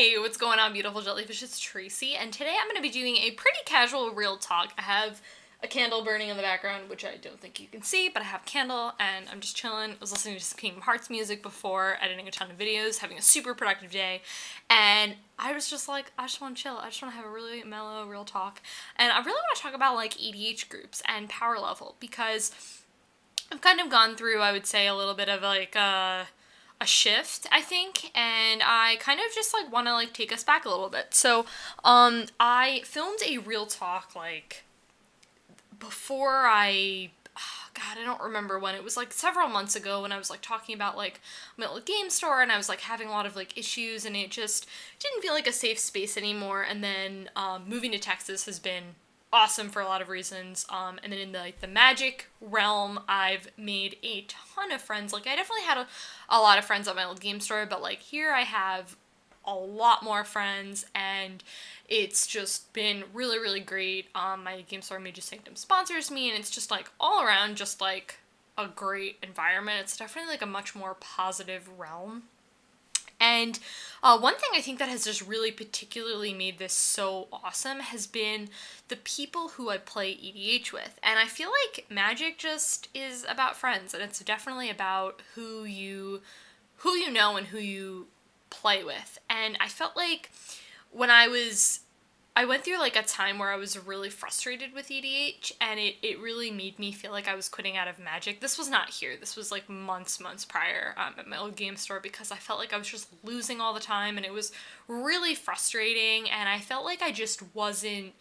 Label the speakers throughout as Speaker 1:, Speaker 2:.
Speaker 1: Hey, what's going on, beautiful jellyfish? It's Tracy, and today I'm going to be doing a pretty casual real talk. I have a candle burning in the background, which I don't think you can see, but I have a candle, and I'm just chilling. I was listening to some Kingdom Hearts music before, editing a ton of videos, having a super productive day, and I was just like, I just want to chill. I just want to have a really mellow, real talk, and I really want to talk about, like, EDH groups and power level, because I've kind of gone through, I would say, a little bit of, like, a shift, I think, and I kind of just like want to like take us back a little bit. So, I filmed a real talk like before God, I don't remember when. It was like several months ago when I was like talking about like my little game store, and I was like having a lot of like issues, and it just didn't feel like a safe space anymore. And then moving to Texas has been awesome for a lot of reasons. And then in the magic realm, I've made a ton of friends. Like I definitely had a lot of friends at my old game store, but like here I have a lot more friends, and it's just been really, really great. My game store Major Sanctum sponsors me, and it's just like all around just like a great environment. It's definitely like a much more positive realm. And one thing I think that has just really particularly made this so awesome has been the people who I play EDH with. And I feel like Magic just is about friends, and it's definitely about who you know and who you play with. And I felt like when I went through like a time where I was really frustrated with EDH, and it really made me feel like I was quitting out of Magic. This was not here. This was like months prior at my old game store, because I felt like I was just losing all the time, and it was really frustrating, and I felt like I just wasn't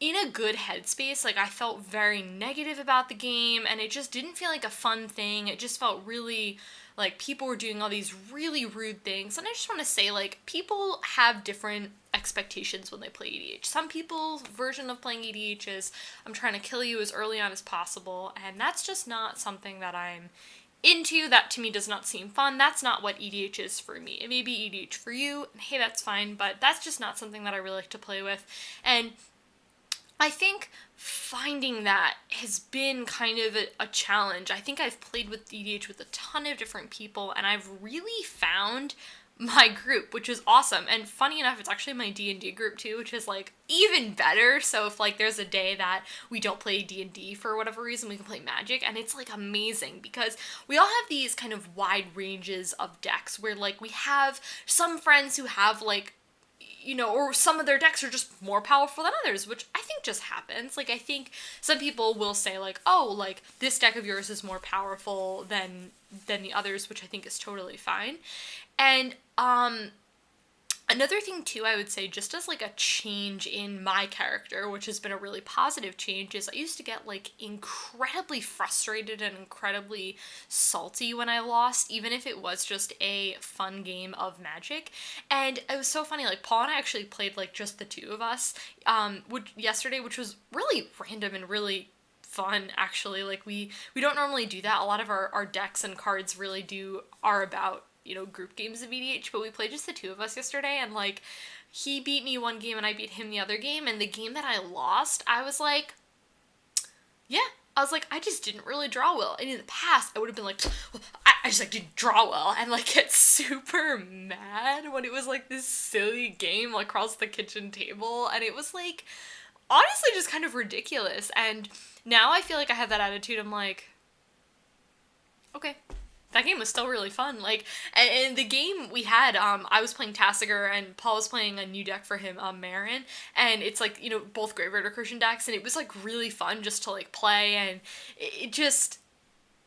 Speaker 1: in a good headspace. Like I felt very negative about the game, and it just didn't feel like a fun thing. It just felt really like people were doing all these really rude things. And I just want to say, like, people have different expectations when they play EDH. Some people's version of playing EDH is I'm trying to kill you as early on as possible, and that's just not something that I'm into. That to me does not seem fun. That's not what EDH is for me. It may be EDH for you, and hey, that's fine, but that's just not something that I really like to play with. And I think finding that has been kind of a challenge. I think I've played with EDH with a ton of different people, and I've really found my group, which is awesome. And funny enough, it's actually my D&D group too, which is like even better. So if like there's a day that we don't play D&D for whatever reason, we can play Magic, and it's like amazing because we all have these kind of wide ranges of decks where like we have some friends who have like, you know, or some of their decks are just more powerful than others, which I think just happens. Like, I think some people will say, like, oh, like, this deck of yours is more powerful than the others, which I think is totally fine. And, another thing, too, I would say, just as, like, a change in my character, which has been a really positive change, is I used to get, like, incredibly frustrated and incredibly salty when I lost, even if it was just a fun game of Magic. And it was so funny, like, Paul and I actually played, like, just the two of us, yesterday, which was really random and really fun, actually. Like, we don't normally do that. A lot of our decks and cards really are about, you know, group games of EDH, but we played just the two of us yesterday, and like he beat me one game and I beat him the other game, and the game that I lost, I was like, I just didn't really draw well. And in the past, I would have been like, well, I just like didn't draw well, and like get super mad when it was like this silly game like across the kitchen table, and it was like honestly just kind of ridiculous. And now I feel like I have that attitude. I'm like, okay, that game was still really fun. Like, and the game we had, I was playing Tassiger, and Paul was playing a new deck for him, Marin, and it's like, you know, both Graveyard Recursion decks, and it was like really fun just to like play, and it just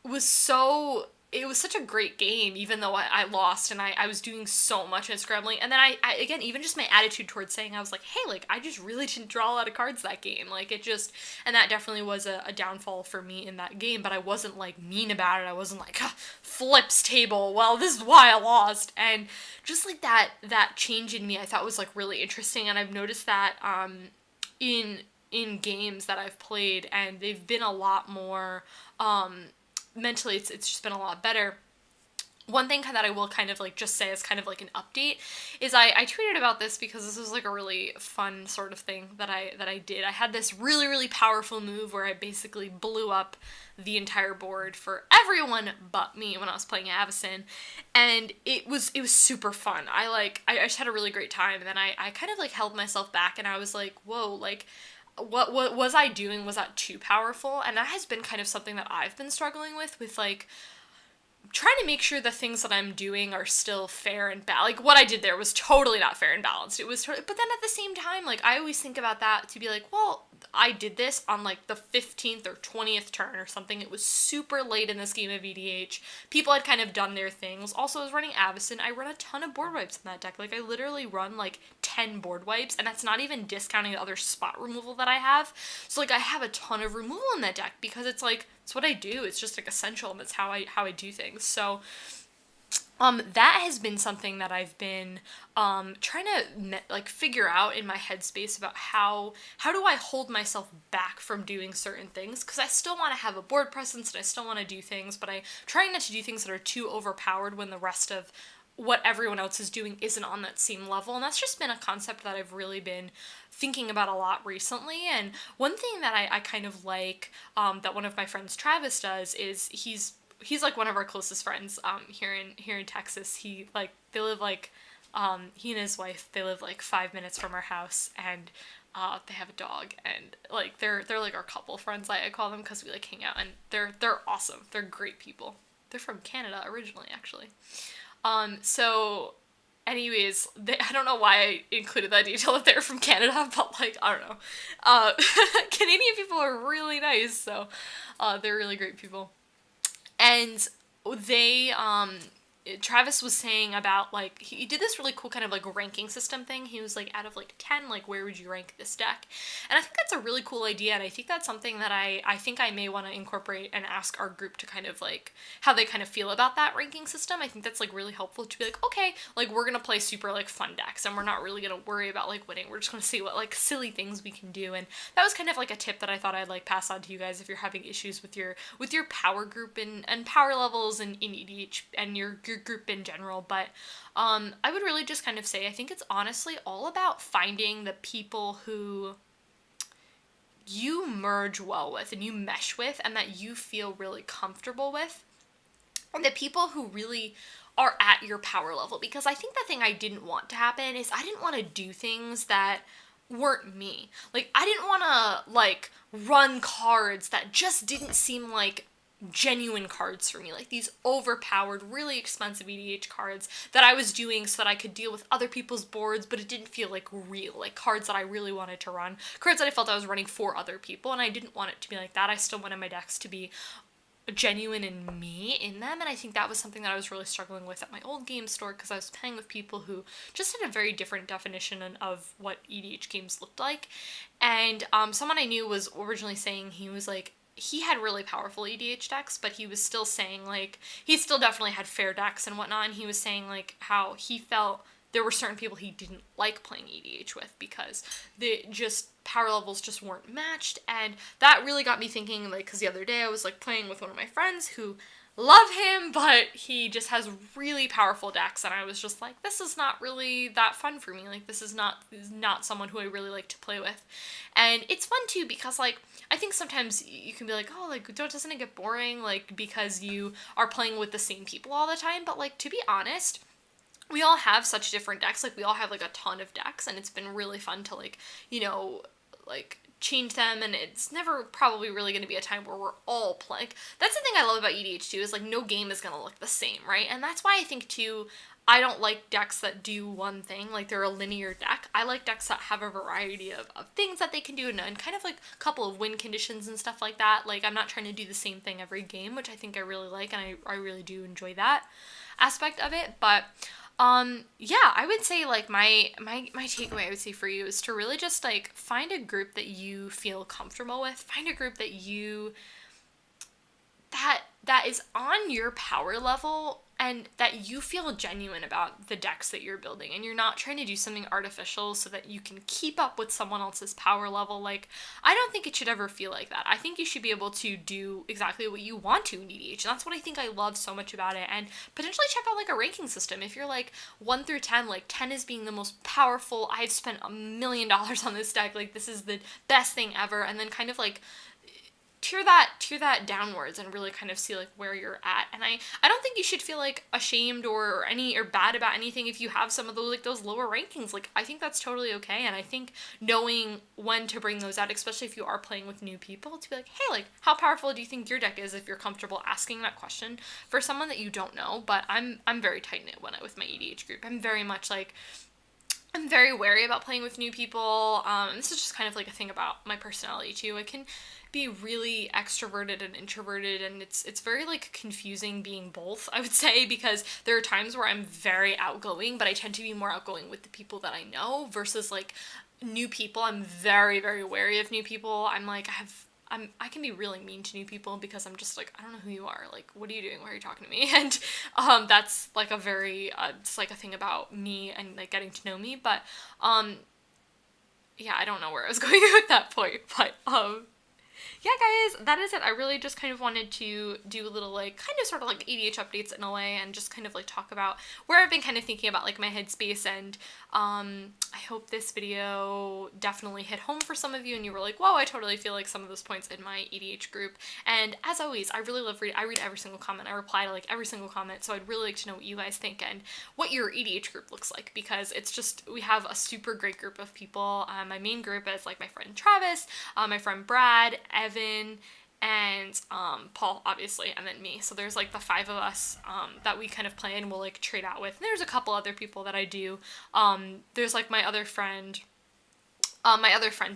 Speaker 1: was so, it was such a great game, even though I lost, and I was doing so much and scrambling. And then I again, even just my attitude towards saying, I was like, hey, like, I just really didn't draw a lot of cards that game. Like, it just, and that definitely was a downfall for me in that game, but I wasn't, like, mean about it. I wasn't like, flips table, well, this is why I lost. And just, like, that change in me, I thought was, like, really interesting, and I've noticed that, in games that I've played, and they've been a lot more, mentally, it's just been a lot better. one thing that I will kind of like just say as kind of like an update is I tweeted about this because this was like a really fun sort of thing that I did. I had this really, really powerful move where I basically blew up the entire board for everyone but me when I was playing Avacyn, and it was super fun. I just had a really great time, and then I kind of like held myself back, and I was like, whoa, like what was I doing? Was that too powerful? And that has been kind of something that I've been struggling with like trying to make sure the things that I'm doing are still fair and like what I did there was totally not fair and balanced. It was but then at the same time, like I always think about that to be like, well, I did this on like the 15th or 20th turn or something. It was super late in this game of EDH. People had kind of done their things. Also, I was running Avacyn. I run a ton of board wipes in that deck. Like I literally run like 10 board wipes, and that's not even discounting the other spot removal that I have. So like I have a ton of removal in that deck because it's like it's what I do. It's just like essential, and that's how I do things. So that has been something that I've been trying to like figure out in my headspace about how do I hold myself back from doing certain things, because I still want to have a board presence and I still want to do things, but I'm trying not to do things that are too overpowered when the rest of what everyone else is doing isn't on that same level. And that's just been a concept that I've really been thinking about a lot recently. And one thing that I kind of like that one of my friends, Travis, does is he's like one of our closest friends here in Texas. They live like he and his wife, they live like 5 minutes from our house, and they have a dog, and like they're like our couple friends, I call them, because we like hang out, and they're awesome. They're great people. They're from Canada originally, actually. So anyways, I don't know why I included that detail that they're from Canada, but like, I don't know. Canadian people are really nice, so they're really great people. And they, Travis was saying about, like, he did this really cool kind of, like, ranking system thing. He was, like, out of, like, 10, like, where would you rank this deck? And I think that's a really cool idea, and I think that's something that I think I may want to incorporate and ask our group to kind of, like, how they kind of feel about that ranking system. I think that's, like, really helpful to be like, okay, like, we're gonna play super, like, fun decks, and we're not really gonna worry about, like, winning. We're just gonna see what, like, silly things we can do, and that was kind of, like, a tip that I thought I'd, like, pass on to you guys if you're having issues with your power group and power levels in EDH and your group in general. But I would really just kind of say I think it's honestly all about finding the people who you merge well with and you mesh with and that you feel really comfortable with, and the people who really are at your power level. Because I think the thing I didn't want to happen is I didn't want to do things that weren't me. Like, I didn't want to, like, run cards that just didn't seem like genuine cards for me, like these overpowered, really expensive EDH cards that I was doing so that I could deal with other people's boards, but it didn't feel like real, like cards that I really wanted to run, cards that I felt I was running for other people, and I didn't want it to be like that. I still wanted my decks to be genuine and me in them, and I think that was something that I was really struggling with at my old game store, because I was playing with people who just had a very different definition of what EDH games looked like. And someone I knew was originally saying he was like, he had really powerful EDH decks, but he was still saying, like, he still definitely had fair decks and whatnot, and he was saying, like, how he felt there were certain people he didn't like playing EDH with because the power levels just weren't matched, and that really got me thinking, like, because the other day I was, like, playing with one of my friends who love him, but he just has really powerful decks, and I was just like, this is not really that fun for me. Like, this is not someone who I really like to play with. And it's fun too because, like, I think sometimes you can be like, oh, like, doesn't it get boring, like, because you are playing with the same people all the time? But, like, to be honest, we all have such different decks. Like, we all have, like, a ton of decks, and it's been really fun to, like, you know, like, change them, and it's never probably really going to be a time where we're all playing. That's the thing I love about EDH too, is, like, no game is going to look the same, right? And that's why I think too, I don't like decks that do one thing, like they're a linear deck. I like decks that have a variety of things that they can do, and kind of like a couple of win conditions and stuff like that. Like, I'm not trying to do the same thing every game, which I think I really like, and I really do enjoy that aspect of it. But yeah, I would say, like, my takeaway I would say for you is to really just, like, find a group that you feel comfortable with. Find a group that that is on your power level, and that you feel genuine about the decks that you're building, and you're not trying to do something artificial so that you can keep up with someone else's power level. Like, I don't think it should ever feel like that. I think you should be able to do exactly what you want to in EDH, and that's what I think I love so much about it. And potentially check out like a ranking system. If you're like 1 through 10, like 10 is being the most powerful, I've spent $1 million on this deck, like this is the best thing ever, and then kind of like tier that downwards and really kind of see like where you're at. And I don't think you should feel like ashamed or bad about anything if you have some of those like those lower rankings. Like, I think that's totally okay, and I think knowing when to bring those out, especially if you are playing with new people, to be like, hey, like, how powerful do you think your deck is, if you're comfortable asking that question for someone that you don't know. But I'm very tight-knit with my EDH group. I'm very much like, I'm very wary about playing with new people. This is just kind of like a thing about my personality too. I can be really extroverted and introverted, and it's very like confusing being both, I would say, because there are times where I'm very outgoing, but I tend to be more outgoing with the people that I know versus like new people. I'm very, very wary of new people. I'm like, I can be really mean to new people because I'm just like, I don't know who you are. Like, what are you doing? Why are you talking to me? And that's like a very, it's like a thing about me and like getting to know me. But yeah, I don't know where I was going with that point. But yeah, guys, that is it. I really just kind of wanted to do a little like kind of sort of like EDH updates in a way, and just kind of like talk about where I've been kind of thinking about like my headspace. And I hope this video definitely hit home for some of you and you were like, whoa, I totally feel like some of those points in my EDH group. And as always, I really love I read every single comment. I reply to like every single comment, so I'd really like to know what you guys think and what your EDH group looks like, because it's just, we have a super great group of people. My main group is like my friend Travis, my friend Brad, Evan, and Paul, obviously, and then me. So there's like the 5 of us that we kind of play and we'll like trade out with. And there's a couple other people that I do. There's like my other friends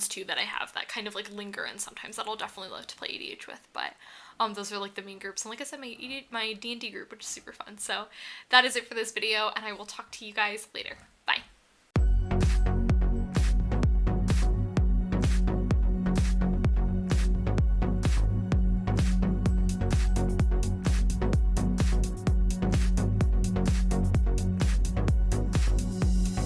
Speaker 1: too that I have that kind of like linger in sometimes that I'll definitely love to play EDH with. But those are like the main groups. And like I said, my D&D group, which is super fun. So that is it for this video, and I will talk to you guys later. Bye.